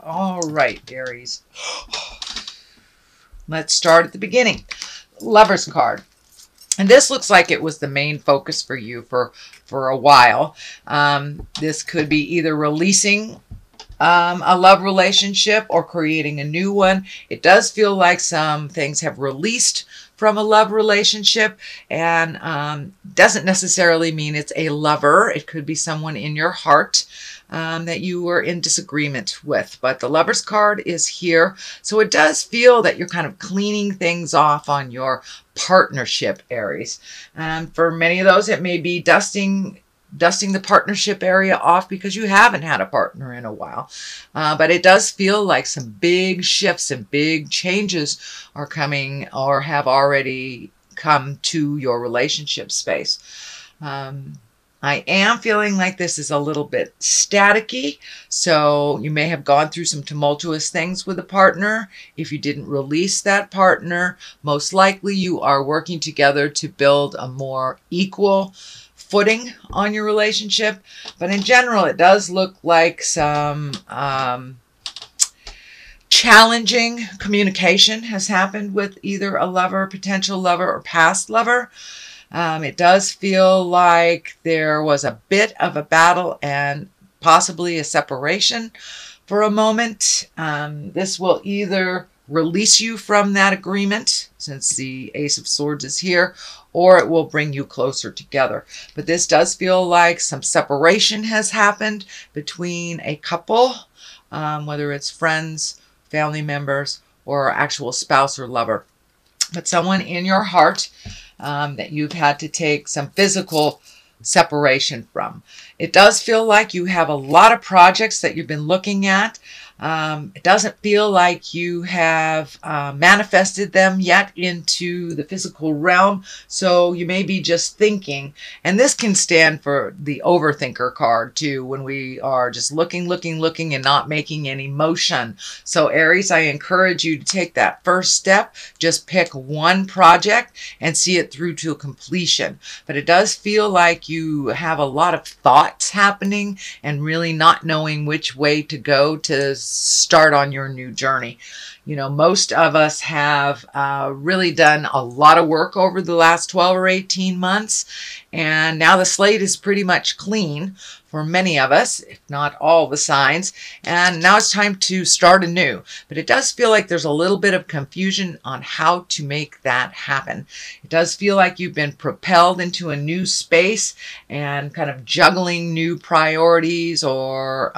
All right, Aries. Let's start at the beginning. Lover's card. And this looks like it was the main focus for you for a while. This could be either releasing a love relationship or creating a new one. It does feel like some things have released from a love relationship, and doesn't necessarily mean it's a lover. It could be someone in your heart that you were in disagreement with. But the Lover's card is here. So it does feel that you're kind of cleaning things off on your partnership, Aries. For many of those, it may be dusting the partnership area off because you haven't had a partner in a while. But it does feel like some big shifts and big changes are coming or have already come to your relationship space. I am feeling like this is a little bit staticky, so you may have gone through some tumultuous things with a partner. If you didn't release that partner, most likely you are working together to build a more equal footing on your relationship. But in general, it does look like some challenging communication has happened with either a lover, potential lover, or past lover. It does feel like there was a bit of a battle and possibly a separation for a moment. This will either release you from that agreement, since the Ace of Swords is here, or it will bring you closer together. But this does feel like some separation has happened between a couple, whether it's friends, family members, or actual spouse or lover. But someone in your heart that you've had to take some physical separation from. It does feel like you have a lot of projects that you've been looking at. It doesn't feel like you have manifested them yet into the physical realm, so you may be just thinking. And this can stand for the overthinker card too, when we are just looking and not making any motion. So Aries, I encourage you to take that first step. Just pick one project and see it through to completion. But it does feel like you have a lot of thoughts happening and really not knowing which way to go to start on your new journey. You know, most of us have really done a lot of work over the last 12 or 18 months, and now the slate is pretty much clean for many of us, if not all the signs, and now it's time to start anew. But it does feel like there's a little bit of confusion on how to make that happen. It does feel like you've been propelled into a new space and kind of juggling new priorities or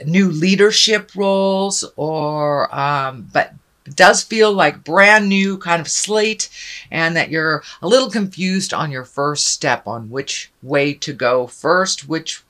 new leadership roles, or but it does feel like brand new kind of slate, and that you're a little confused on your first step on which way to go first, which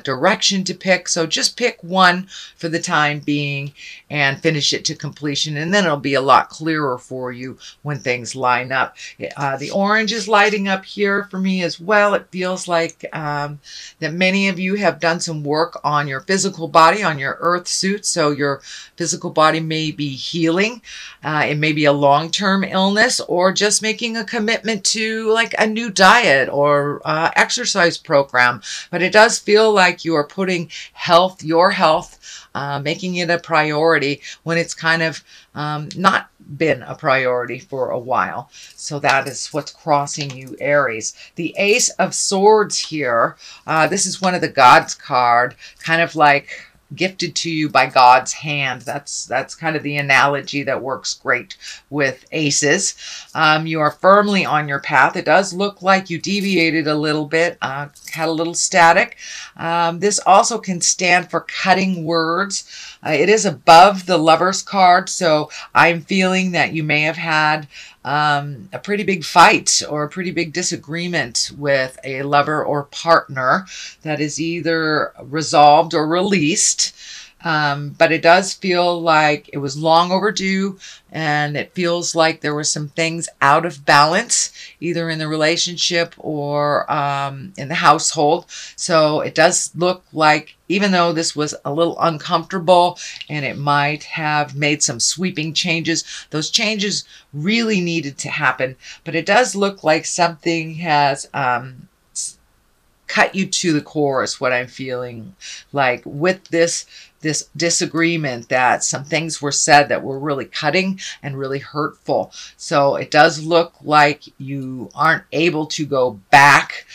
direction to pick. So just pick one for the time being and finish it to completion, and then it'll be a lot clearer for you when things line up. The orange is lighting up here for me as well. It feels like that many of you have done some work on your physical body, on your earth suit, so your physical body may be healing. It may be a long-term illness, or just making a commitment to like a new diet or exercise program. But it does feel like you are putting your health, making it a priority when it's kind of not been a priority for a while. So that is what's crossing you, Aries. The Ace of Swords here, this is one of the Gods card, kind of like gifted to you by God's hand. That's kind of the analogy that works great with aces. You are firmly on your path. It does look like you deviated a little bit, had a little static. This also can stand for cutting words. It is above the Lover's card, so I'm feeling that you may have had a pretty big fight or a pretty big disagreement with a lover or partner that is either resolved or released. But it does feel like it was long overdue, and it feels like there were some things out of balance, either in the relationship or in the household. So it does look like, even though this was a little uncomfortable and it might have made some sweeping changes, those changes really needed to happen. But it does look like something has cut you to the core is what I'm feeling like with this disagreement, that some things were said that were really cutting and really hurtful. So it does look like you aren't able to go back.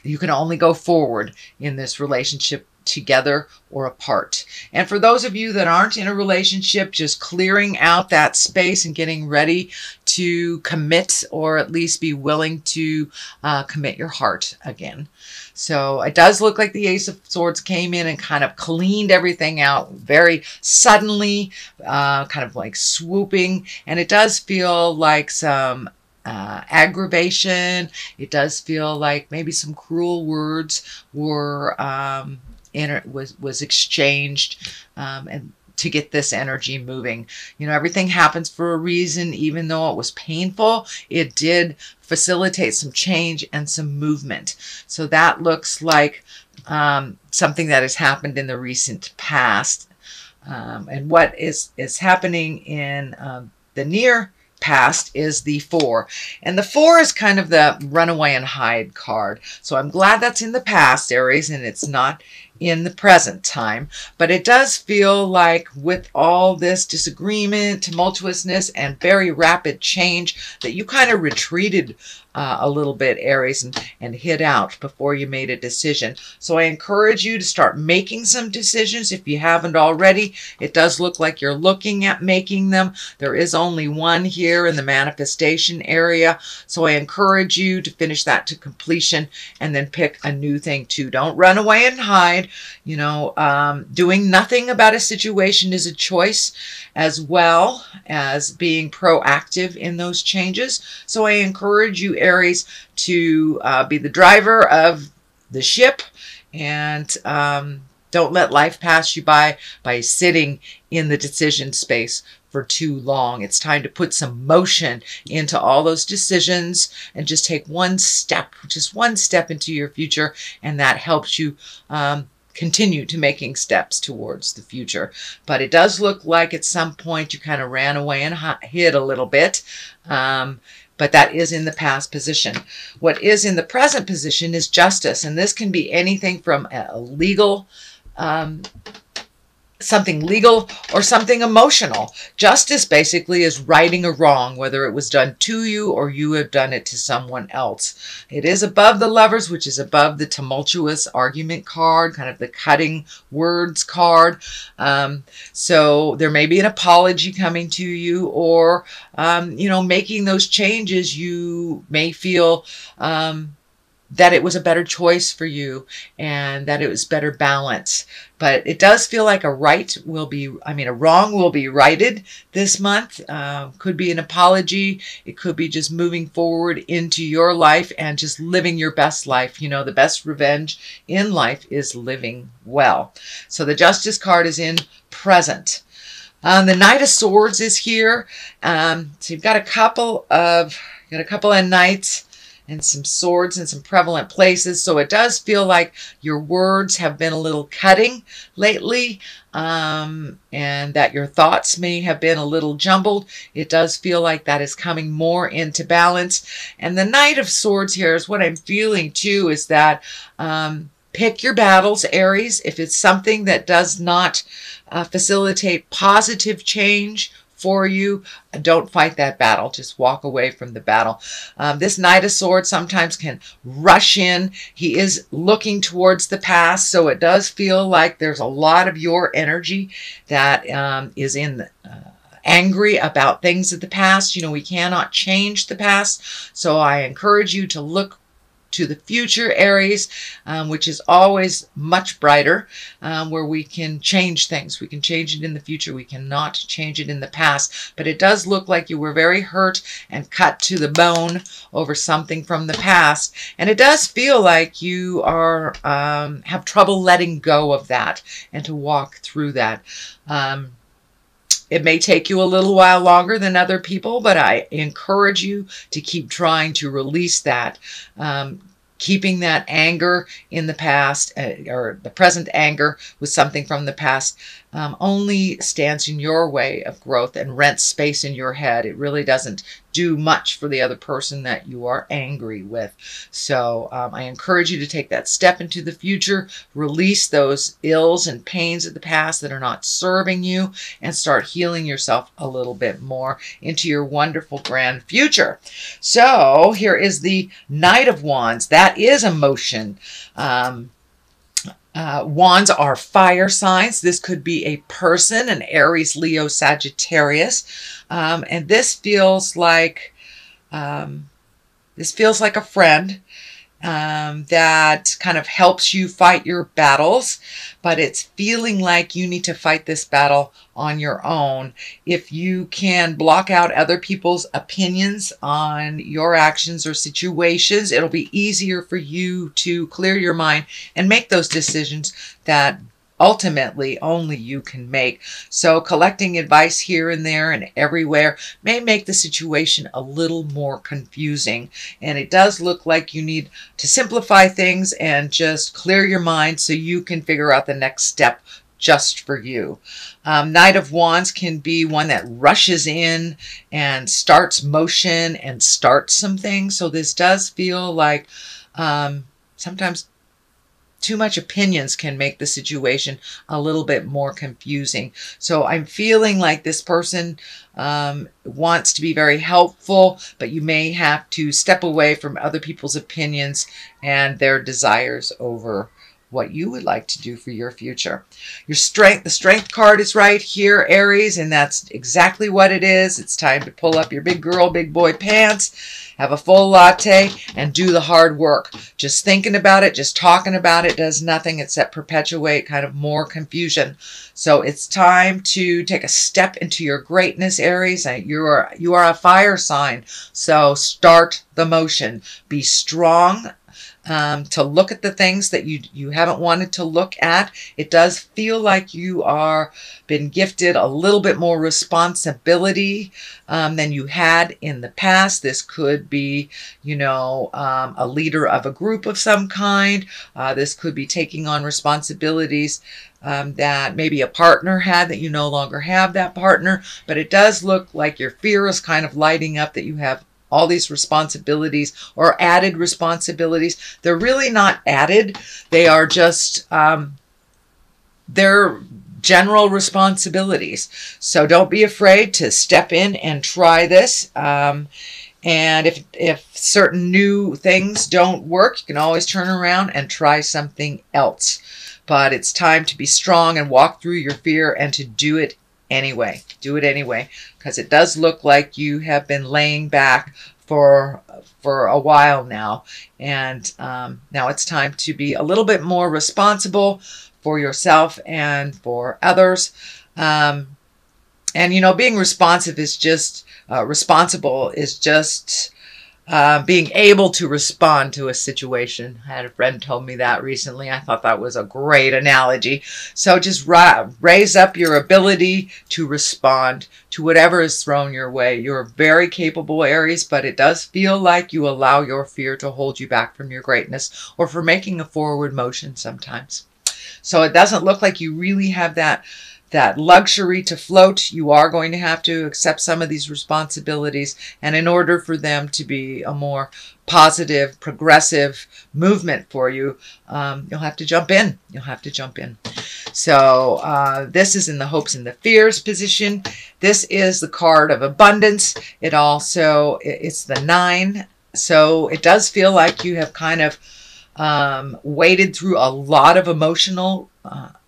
You can only go forward in this relationship, together or apart. And for those of you that aren't in a relationship, just clearing out that space and getting ready to commit, or at least be willing to commit your heart again. So it does look like the Ace of Swords came in and kind of cleaned everything out very suddenly, kind of like swooping. And it does feel like some aggravation. It does feel like maybe some cruel words were was exchanged, and to get this energy moving. You know, everything happens for a reason. Even though it was painful, it did facilitate some change and some movement. So that looks like something that has happened in the recent past. And what is happening in the near past is the 4. And the 4 is kind of the runaway and hide card. So I'm glad that's in the past, Aries, and it's not in the present time. But it does feel like with all this disagreement, tumultuousness, and very rapid change, that you kind of retreated a little bit, Aries, and hid out before you made a decision. So I encourage you to start making some decisions if you haven't already. It does look like you're looking at making them. There is only one here in the manifestation area. So I encourage you to finish that to completion and then pick a new thing too. Don't run away and hide. You know, doing nothing about a situation is a choice, as well as being proactive in those changes. So I encourage you, Aries, to be the driver of the ship, and don't let life pass you by sitting in the decision space for too long. It's time to put some motion into all those decisions and just take one step into your future, and that helps you continue to making steps towards the future. But it does look like at some point you kind of ran away and hid a little bit. But that is in the past position. What is in the present position is justice. And this can be anything from a legal, something legal or something emotional. Justice basically is righting a wrong, whether it was done to you or you have done it to someone else. It is above the Lovers, which is above the tumultuous argument card, kind of the cutting words card. So there may be an apology coming to you, or, you know, making those changes. You may feel that it was a better choice for you and that it was better balance. But it does feel like a wrong will be righted this month. Could be an apology. It could be just moving forward into your life and just living your best life. You know, the best revenge in life is living well. So the Justice card is in present. The Knight of Swords is here. So you've got a couple of knights and some swords in some prevalent places. So it does feel like your words have been a little cutting lately, and that your thoughts may have been a little jumbled. It does feel like that is coming more into balance. And the Knight of Swords here is what I'm feeling too, is that pick your battles, Aries. If it's something that does not facilitate positive change for you, don't fight that battle. Just walk away from the battle. This Knight of Swords sometimes can rush in. He is looking towards the past, so it does feel like there's a lot of your energy that is in the angry about things of the past. You know, we cannot change the past, so I encourage you to look to the future, Aries, which is always much brighter, where we can change things. We can change it in the future. We cannot change it in the past. But it does look like you were very hurt and cut to the bone over something from the past. And it does feel like you are have trouble letting go of that and to walk through that. It may take you a little while longer than other people, but I encourage you to keep trying to release that. Keeping that anger in the past, or the present anger with something from the past, only stands in your way of growth and rents space in your head. It really doesn't do much for the other person that you are angry with. So I encourage you to take that step into the future, release those ills and pains of the past that are not serving you, and start healing yourself a little bit more into your wonderful grand future. So here is the Knight of Wands. That is emotion. Wands are fire signs. This could be a person, an Aries, Leo, Sagittarius. And this feels like a friend that kind of helps you fight your battles, but it's feeling like you need to fight this battle on your own. If you can block out other people's opinions on your actions or situations, it'll be easier for you to clear your mind and make those decisions that ultimately only you can make. So collecting advice here and there and everywhere may make the situation a little more confusing. And it does look like you need to simplify things and just clear your mind so you can figure out the next step just for you. Knight of Wands can be one that rushes in and starts motion and starts some things. So this does feel like sometimes too much opinions can make the situation a little bit more confusing. So I'm feeling like this person wants to be very helpful, but you may have to step away from other people's opinions and their desires over what you would like to do for your future. Your strength, the strength card is right here, Aries, and that's exactly what it is. It's time to pull up your big girl, big boy pants, have a full latte, and do the hard work. Just thinking about it, just talking about it does nothing except perpetuate kind of more confusion. So it's time to take a step into your greatness, Aries. You are a fire sign, so start the motion. Be strong. To look at the things that you haven't wanted to look at. It does feel like you are been gifted a little bit more responsibility than you had in the past. This could be, a leader of a group of some kind. This could be taking on responsibilities that maybe a partner had that you no longer have that partner. But it does look like your fear is kind of lighting up that you have all these responsibilities or added responsibilities. They're really not added. They are just, they're general responsibilities. So don't be afraid to step in and try this. And if certain new things don't work, you can always turn around and try something else. But it's time to be strong and walk through your fear and to do it anyway. Do it anyway, because it does look like you have been laying back for a while now. And now it's time to be a little bit more responsible for yourself and for others. And, being responsive is just, responsible is just being able to respond to a situation. I had a friend told me that recently. I thought that was a great analogy. So just raise up your ability to respond to whatever is thrown your way. You're very capable, Aries, but it does feel like you allow your fear to hold you back from your greatness or for making a forward motion sometimes. So it doesn't look like you really have that luxury to float. You are going to have to accept some of these responsibilities. And in order for them to be a more positive, progressive movement for you, you'll have to jump in. You'll have to jump in. So this is in the hopes and the fears position. This is the card of abundance. It's the 9. So it does feel like you have kind of waded through a lot of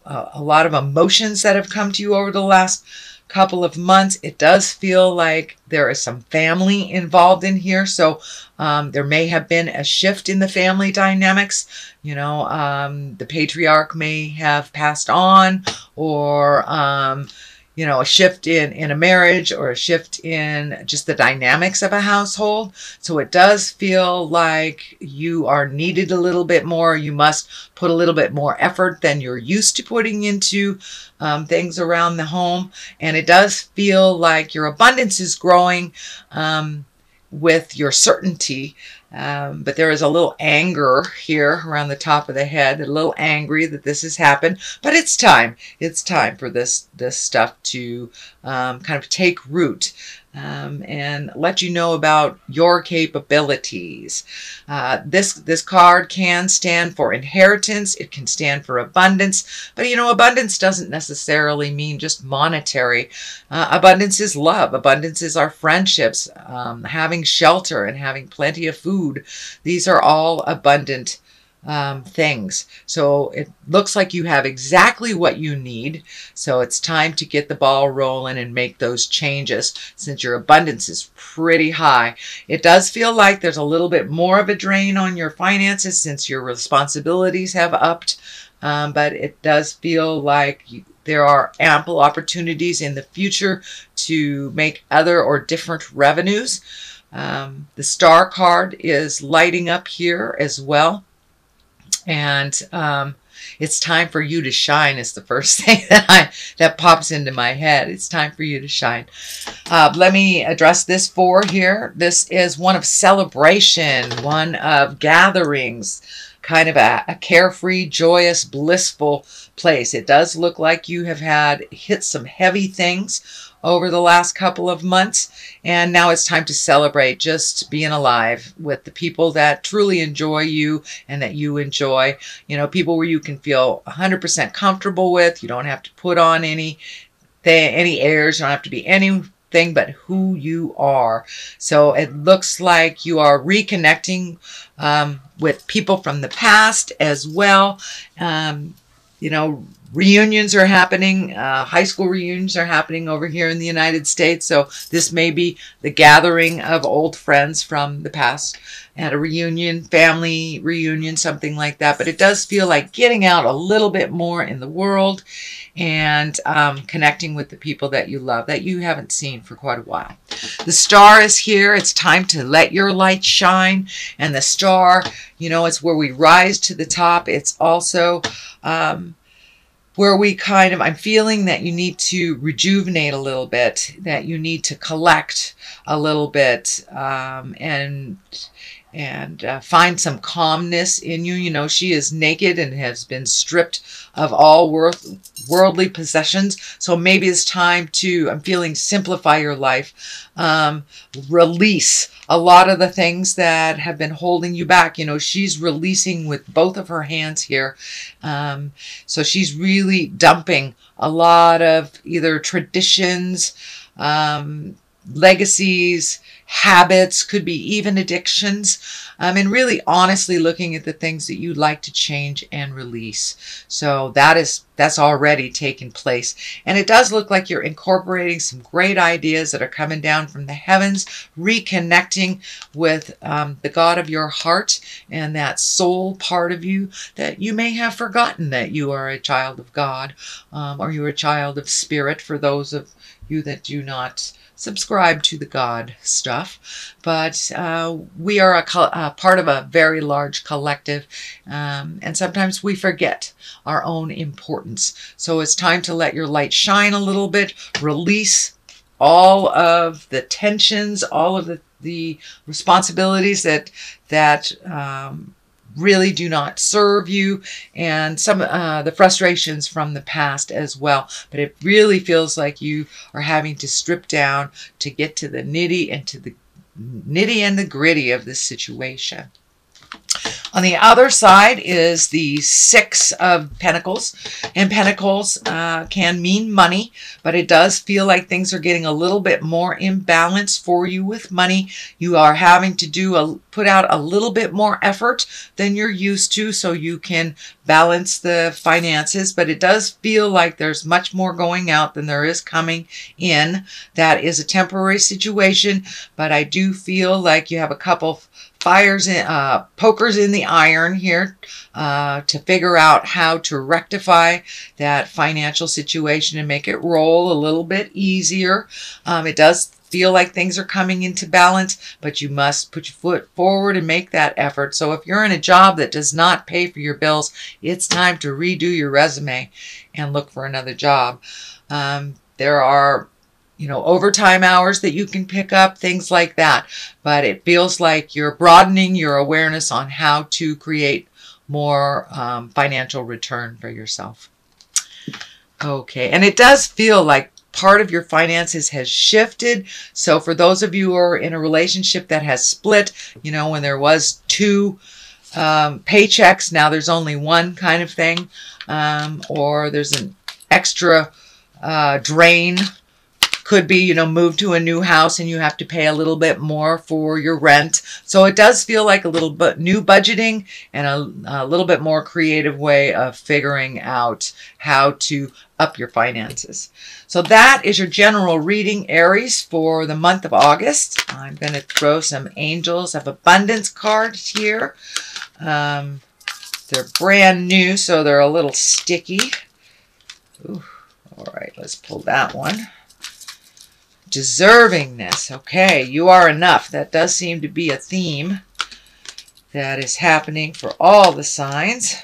a lot of emotions that have come to you over the last couple of months. It does feel like there is some family involved in here. So there may have been a shift in the family dynamics. The patriarch may have passed on, or a shift in a marriage, or a shift in just the dynamics of a household. So it does feel like you are needed a little bit more. You must put a little bit more effort than you're used to putting into things around the home. And it does feel like your abundance is growing with your certainty. But there is a little anger here around the top of the head, a little angry that this has happened. But it's time. It's time for this stuff to kind of take root. and let you know about your capabilities. This card can stand for inheritance. It can stand for abundance. But you know, abundance doesn't necessarily mean just monetary. Abundance is love. Abundance is our friendships, having shelter and having plenty of food. These are all abundant things. So it looks like you have exactly what you need. So it's time to get the ball rolling and make those changes since your abundance is pretty high. It does feel like there's a little bit more of a drain on your finances since your responsibilities have upped. But it does feel like there are ample opportunities in the future to make other or different revenues. The star card is lighting up here as well. And it's time for you to shine is the first thing that pops into my head. It's time for you to shine. Let me address this four here. This is one of celebration, one of gatherings, kind of a carefree, joyous, blissful place. It does look like you have hit some heavy things over the last couple of months, and now it's time to celebrate just being alive with the people that truly enjoy you and that you enjoy. You know, people where you can feel 100% comfortable with. You don't have to put on any airs. You don't have to be anything but who you are. So it looks like you are reconnecting with people from the past as well. You know, reunions are happening. High school reunions are happening over here in the United States. So this may be the gathering of old friends from the past at a reunion, family reunion, something like that. But it does feel like getting out a little bit more in the world and connecting with the people that you love, that you haven't seen for quite a while. The star is here. It's time to let your light shine. And the star, you know, it's where we rise to the top. It's also where we I'm feeling that you need to rejuvenate a little bit, that you need to collect a little bit, and find some calmness in you. You know, she is naked and has been stripped of all worldly possessions. So maybe it's time to, I'm feeling, simplify your life, release a lot of the things that have been holding you back. You know, she's releasing with both of her hands here. So she's really dumping a lot of either traditions, legacies, habits, could be even addictions, and really honestly looking at the things that you'd like to change and release. So that's already taken place. And it does look like you're incorporating some great ideas that are coming down from the heavens, reconnecting with the God of your heart and that soul part of you that you may have forgotten that you are a child of God, or you're a child of spirit for those of you that do not subscribe to the God stuff. But we are a part of a very large collective, and sometimes we forget our own importance. So it's time to let your light shine a little bit, release all of the tensions, all of the responsibilities that really do not serve you, and some the frustrations from the past as well. But it really feels like you are having to strip down to get to the nitty and the gritty of this situation. On the other side is the Six of Pentacles, and Pentacles can mean money, but it does feel like things are getting a little bit more imbalanced for you with money. You are having to put out a little bit more effort than you're used to so you can balance the finances, but it does feel like there's much more going out than there is coming in. That is a temporary situation, but I do feel like you have a couple pokers in the iron here to figure out how to rectify that financial situation and make it roll a little bit easier. It does feel like things are coming into balance, but you must put your foot forward and make that effort. So if you're in a job that does not pay for your bills, it's time to redo your resume and look for another job. There are overtime hours that you can pick up, things like that. But it feels like you're broadening your awareness on how to create more financial return for yourself. Okay, and it does feel like part of your finances has shifted. So for those of you who are in a relationship that has split, you know, when there was two paychecks, now there's only one kind of thing, or there's an extra drain. Could be, you know, move to a new house and you have to pay a little bit more for your rent. So it does feel like a little bit new budgeting and a little bit more creative way of figuring out how to up your finances. So that is your general reading, Aries, for the month of August. I'm going to throw some Angels of Abundance cards here. They're brand new, so they're a little sticky. Ooh, all right, let's pull that one. Deservingness. Okay, you are enough. That does seem to be a theme that is happening for all the signs.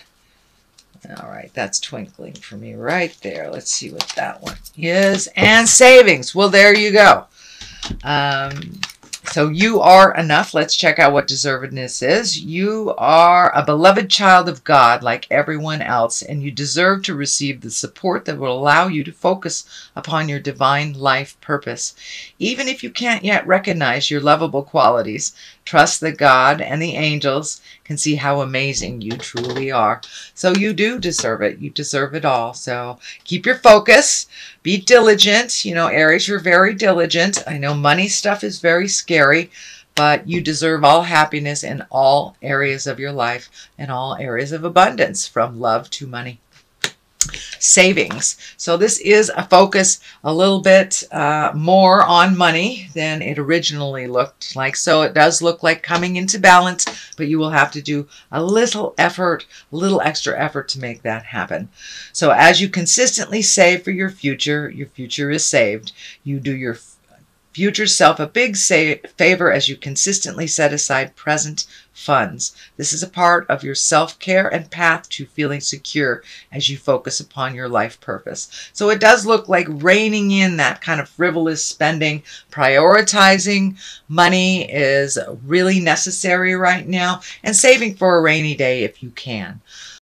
All right, that's twinkling for me right there. Let's see what that one is. And savings. Well, there you go. So you are enough. Let's check out what deservedness is. You are a beloved child of God like everyone else, and you deserve to receive the support that will allow you to focus upon your divine life purpose. Even if you can't yet recognize your lovable qualities, trust that God and the angels can see how amazing you truly are. So you do deserve it. You deserve it all. So keep your focus. Be diligent. You know, Aries, you're very diligent. I know money stuff is very scary, but you deserve all happiness in all areas of your life and all areas of abundance, from love to money. Savings. So this is a focus a little bit more on money than it originally looked like. So it does look like coming into balance, but you will have to do a little effort, a little extra effort to make that happen. So as you consistently save for your future is saved. You do your future self a big favor as you consistently set aside present funds. This is a part of your self-care and path to feeling secure as you focus upon your life purpose. So it does look like reining in that kind of frivolous spending. Prioritizing money is really necessary right now, and saving for a rainy day if you can.